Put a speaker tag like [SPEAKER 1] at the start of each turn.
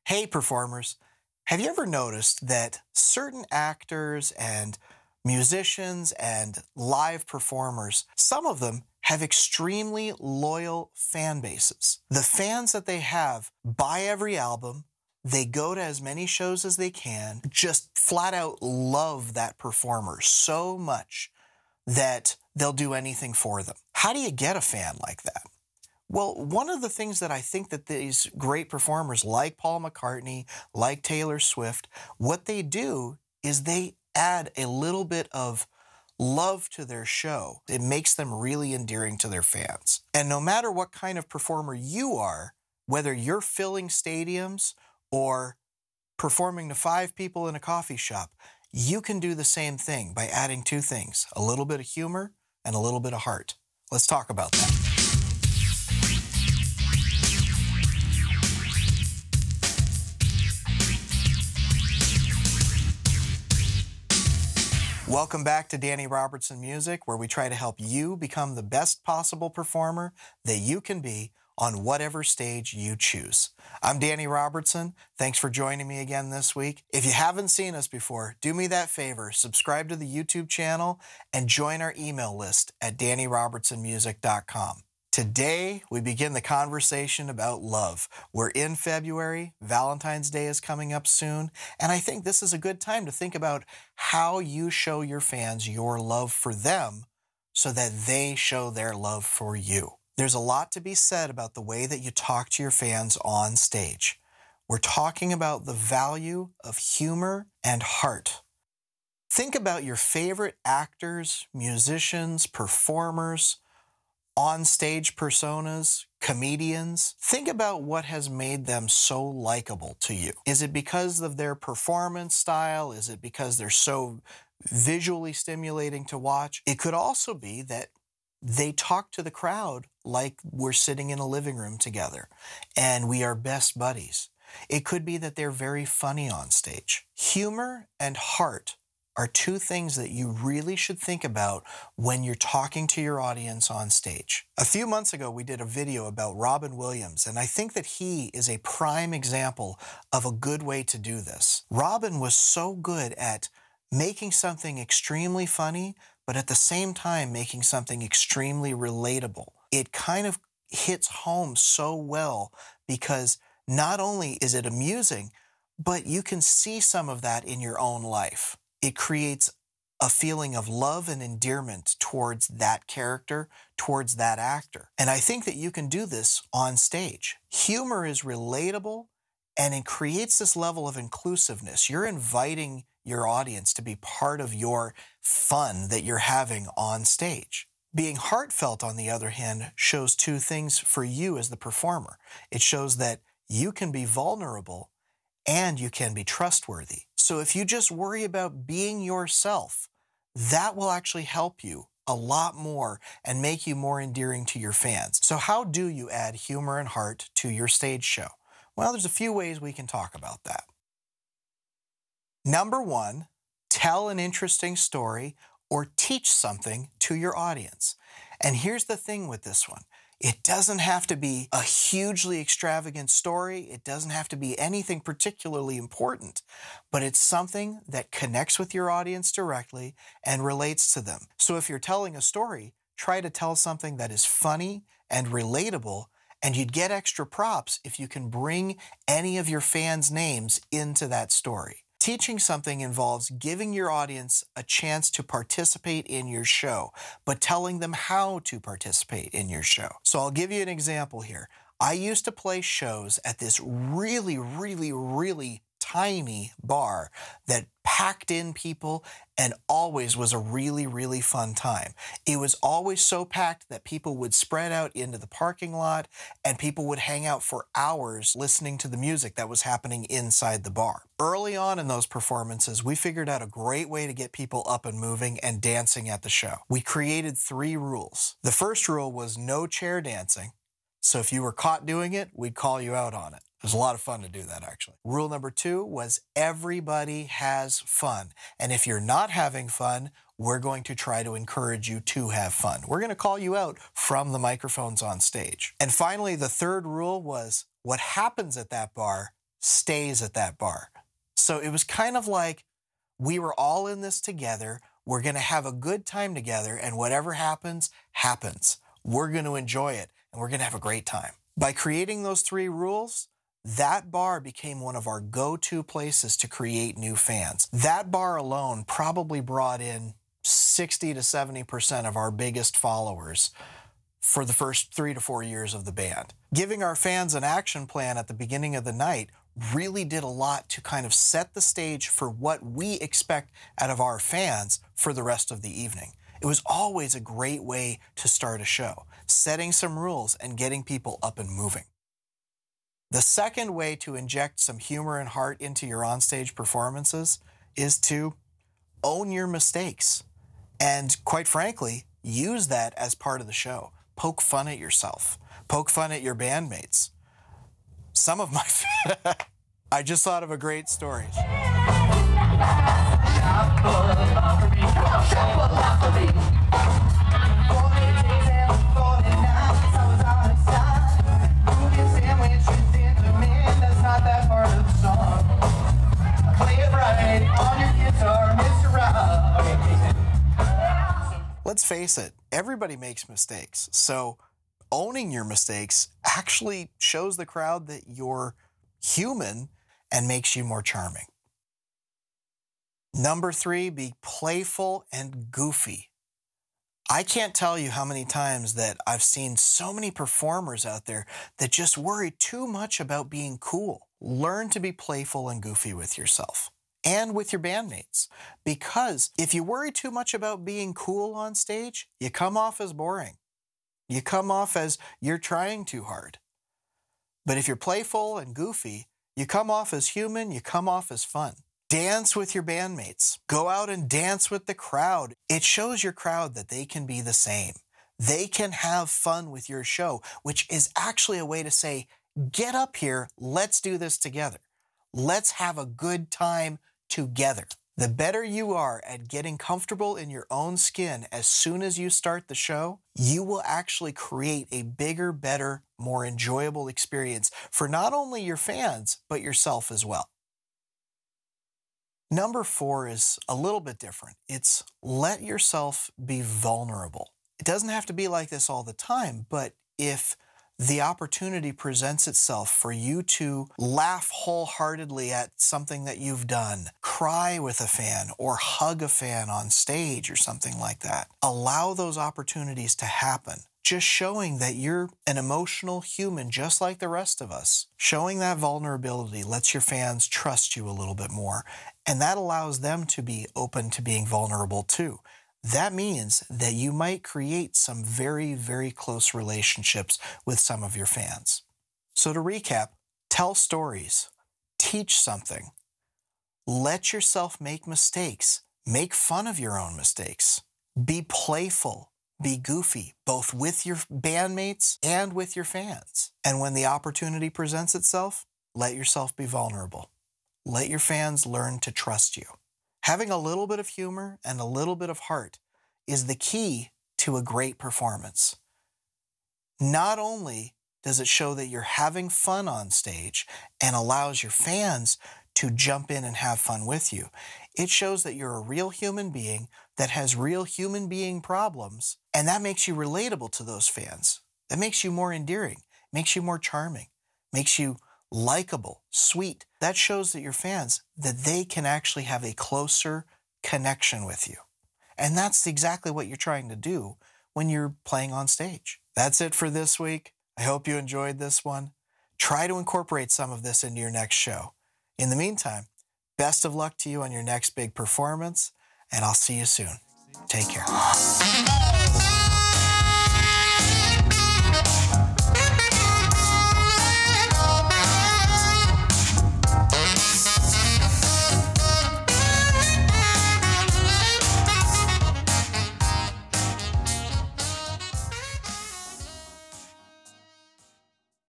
[SPEAKER 1] Hey, performers. Have you ever noticed that certain actors and musicians and live performers, some of them have extremely loyal fan bases? The fans that they have buy every album, they go to as many shows as they can, just flat out love that performer so much that they'll do anything for them. How do you get a fan like that? Well, one of the things that I think that these great performers like Paul McCartney, like Taylor Swift, what they do is they add a little bit of love to their show. It makes them really endearing to their fans. And no matter what kind of performer you are, whether you're filling stadiums or performing to 5 people in a coffee shop, you can do the same thing by adding 2 things, a little bit of humor and a little bit of heart. Let's talk about that. Welcome back to Danny Robertson Music, where we try to help you become the best possible performer that you can be on whatever stage you choose. I'm Danny Robertson. Thanks for joining me again this week. If you haven't seen us before, do me that favor, subscribe to the YouTube channel and join our email list at DannyRobertsonMusic.com. Today, we begin the conversation about love. We're in February, Valentine's Day is coming up soon, and I think this is a good time to think about how you show your fans your love for them so that they show their love for you. There's a lot to be said about the way that you talk to your fans on stage. We're talking about the value of humor and heart. Think about your favorite actors, musicians, performers, on-stage personas, comedians. Think about what has made them so likable to you. Is it because of their performance style? Is it because they're so visually stimulating to watch? It could also be that they talk to the crowd like we're sitting in a living room together and we are best buddies. It could be that they're very funny on stage. Humor and heart are 2 things that you really should think about when you're talking to your audience on stage. A few months ago, we did a video about Robin Williams, and I think that he is a prime example of a good way to do this. Robin was so good at making something extremely funny, but at the same time making something extremely relatable. It kind of hits home so well because not only is it amusing, but you can see some of that in your own life. It creates a feeling of love and endearment towards that character, towards that actor. And I think that you can do this on stage. Humor is relatable and it creates this level of inclusiveness. You're inviting your audience to be part of your fun that you're having on stage. Being heartfelt, on the other hand, shows 2 things for you as the performer. It shows that you can be vulnerable and you can be trustworthy. So if you just worry about being yourself, that will actually help you a lot more and make you more endearing to your fans. So how do you add humor and heart to your stage show? Well, there's a few ways we can talk about that. Number 1, tell an interesting story or teach something to your audience. And here's the thing with this one. It doesn't have to be a hugely extravagant story. It doesn't have to be anything particularly important, but it's something that connects with your audience directly and relates to them. So if you're telling a story, try to tell something that is funny and relatable, and you'd get extra props if you can bring any of your fans' names into that story. Teaching something involves giving your audience a chance to participate in your show, but telling them how to participate in your show. So I'll give you an example here. I used to play shows at this really tiny bar that packed in people and always was a really fun time. It was always so packed that people would spread out into the parking lot and people would hang out for hours listening to the music that was happening inside the bar. Early on in those performances, we figured out a great way to get people up and moving and dancing at the show. We created 3 rules. The first rule was no chair dancing. So if you were caught doing it, we'd call you out on it. It was a lot of fun to do that, actually. Rule number 2 was everybody has fun. And if you're not having fun, we're going to try to encourage you to have fun. We're going to call you out from the microphones on stage. And finally, the 3rd rule was what happens at that bar stays at that bar. So it was kind of like we were all in this together. We're going to have a good time together, and whatever happens, happens. We're going to enjoy it, and we're going to have a great time. By creating those 3 rules, that bar became one of our go-to places to create new fans. That bar alone probably brought in 60 to 70% of our biggest followers for the first 3 to 4 years of the band. Giving our fans an action plan at the beginning of the night really did a lot to kind of set the stage for what we expect out of our fans for the rest of the evening. It was always a great way to start a show, setting some rules and getting people up and moving. The second way to inject some humor and heart into your onstage performances is to own your mistakes. And quite frankly, use that as part of the show. Poke fun at yourself. Poke fun at your bandmates. Some of my... I just thought of a great story. Let's face it, everybody makes mistakes. So owning your mistakes actually shows the crowd that you're human and makes you more charming. Number 3, be playful and goofy. I can't tell you how many times that I've seen so many performers out there that just worry too much about being cool. Learn to be playful and goofy with yourself and with your bandmates. Because if you worry too much about being cool on stage, you come off as boring. You come off as you're trying too hard. But if you're playful and goofy, you come off as human, you come off as fun. Dance with your bandmates. Go out and dance with the crowd. It shows your crowd that they can be the same. They can have fun with your show, which is actually a way to say, get up here, let's do this together. Let's have a good time together. The better you are at getting comfortable in your own skin as soon as you start the show, you will actually create a bigger, better, more enjoyable experience for not only your fans, but yourself as well. Number 4 is a little bit different. It's let yourself be vulnerable. It doesn't have to be like this all the time, but if the opportunity presents itself for you to laugh wholeheartedly at something that you've done, cry with a fan, or hug a fan on stage or something like that, allow those opportunities to happen. Just showing that you're an emotional human just like the rest of us. Showing that vulnerability lets your fans trust you a little bit more, and that allows them to be open to being vulnerable too. That means that you might create some very, very close relationships with some of your fans. So to recap, tell stories, teach something, let yourself make mistakes, make fun of your own mistakes, be playful, be goofy, both with your bandmates and with your fans. And when the opportunity presents itself, let yourself be vulnerable. Let your fans learn to trust you. Having a little bit of humor and a little bit of heart is the key to a great performance. Not only does it show that you're having fun on stage and allows your fans to jump in and have fun with you, it shows that you're a real human being that has real human being problems, and that makes you relatable to those fans. That makes you more endearing, makes you more charming, makes you likable, sweet. That shows that your fans, that they can actually have a closer connection with you. And that's exactly what you're trying to do when you're playing on stage. That's it for this week. I hope you enjoyed this one. Try to incorporate some of this into your next show. In the meantime, best of luck to you on your next big performance, and I'll see you soon. Take care.